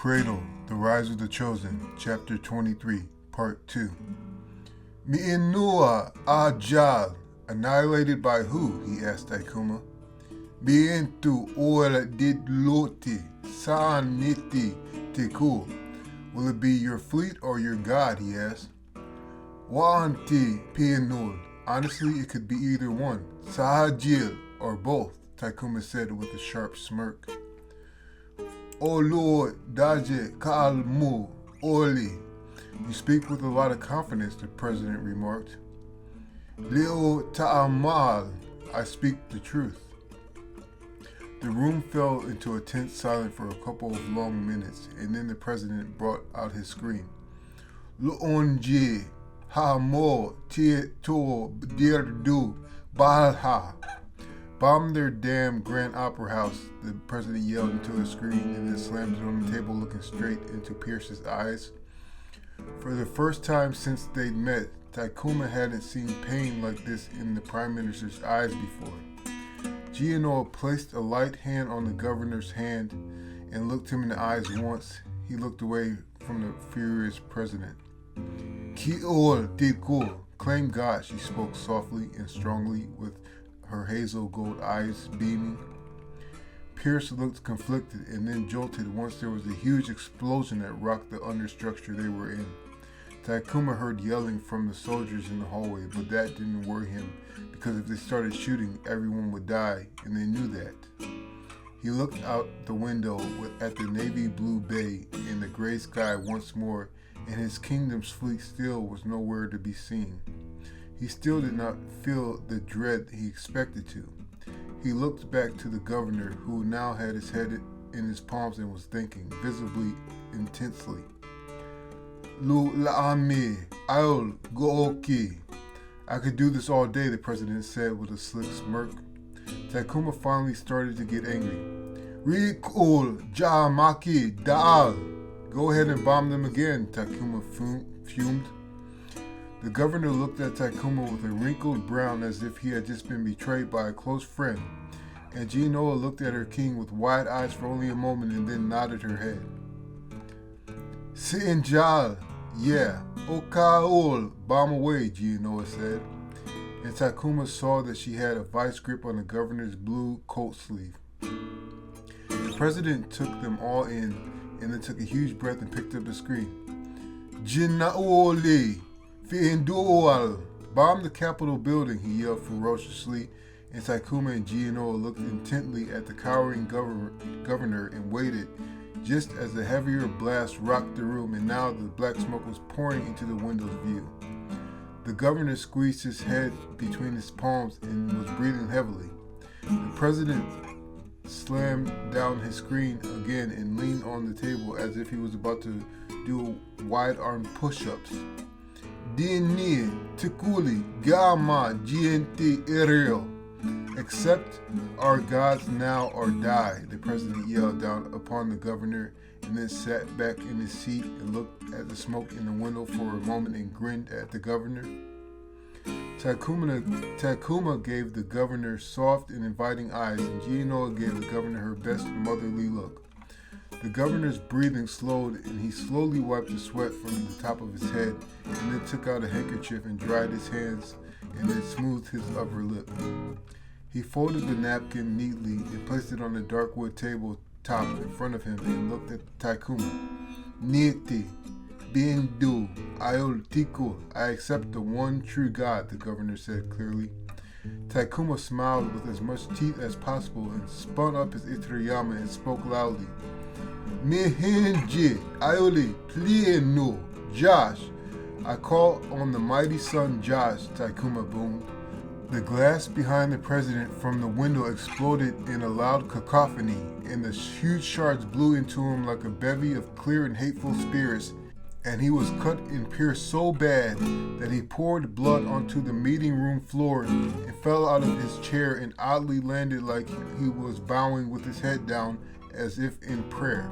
Cradle, The Rise of the Chosen, Chapter 23, Part 2. Mi'inua Ajal, annihilated by who? He asked Taikuma. Mi'entu ora didloti saniti teku. Will it be your fleet or your god? He asked. Wa'anti pi'inul. Honestly, it could be either one, Sahajil, or both, Taikuma said with a sharp smirk. O Lord Daje Kalmu Oli. You speak with a lot of confidence, the president remarked. Leo Ta'amal, I speak the truth. The room fell into a tense silence for a couple of long minutes, and then the president brought out his screen. Lu'onji Hamo Pt2 Dirdu Balha. Bomb their damn Grand Opera House, the president yelled into a screen and then slammed it on the table, looking straight into Pierce's eyes. For the first time since they'd met, Taikuma hadn't seen pain like this in the prime minister's eyes before. Gianoa placed a light hand on the governor's hand and looked him in the eyes once. He looked away from the furious president. Ki'ol Tiku, claim God, she spoke softly and strongly with her hazel gold eyes beaming. Pierce looked conflicted and then jolted once there was a huge explosion that rocked the understructure they were in. Taikuma heard yelling from the soldiers in the hallway, but that didn't worry him because if they started shooting, everyone would die, and they knew that. He looked out the window at the navy blue bay and the gray sky once more, and his kingdom's fleet still was nowhere to be seen. He still did not feel the dread he expected to. He looked back to the governor, who now had his head in his palms and was thinking, visibly intensely. Lu la'ami, I'll go oki. I could do this all day, the president said with a slick smirk. Taikuma finally started to get angry. Rikul jamaki da'al. Go ahead and bomb them again, Taikuma fumed. The governor looked at Taikuma with a wrinkled brow as if he had just been betrayed by a close friend, and Gianoa looked at her king with wide eyes for only a moment and then nodded her head. Sinjal, yeah, Okaol, bomb away, Gianoa said, and Taikuma saw that she had a vice grip on the governor's blue coat sleeve. The president took them all in and then took a huge breath and picked up the screen. Jinaoli! Bomb the Capitol building, he yelled ferociously, and Taikuma and Gianoa looked intently at the cowering governor and waited just as the heavier blast rocked the room, and now the black smoke was pouring into the window's view. The governor squeezed his head between his palms and was breathing heavily. The president slammed down his screen again and leaned on the table as if he was about to do wide-arm push-ups. Dini, Tikuli, Gama, GNT, Ariel. Accept our gods now or die, the president yelled down upon the governor and then sat back in his seat and looked at the smoke in the window for a moment and grinned at the governor. Taikuma gave the governor soft and inviting eyes, and Gianoa gave the governor her best motherly look. The governor's breathing slowed, and he slowly wiped the sweat from the top of his head, and then took out a handkerchief and dried his hands, and then smoothed his upper lip. He folded the napkin neatly and placed it on the dark wood table top in front of him and looked at Taikuma. Nieti, Bindu, Ayol Tiku, I accept the one true God, the governor said clearly. Taikuma smiled with as much teeth as possible and spun up his Itriyama and spoke loudly. Mehenje, Ayoli, Plieno, Josh. I call on the mighty son Josh, Taikuma boomed. The glass behind the president from the window exploded in a loud cacophony, and the huge shards blew into him like a bevy of clear and hateful spirits, and he was cut and pierced so bad that he poured blood onto the meeting room floor and fell out of his chair and oddly landed like he was bowing with his head down as if in prayer.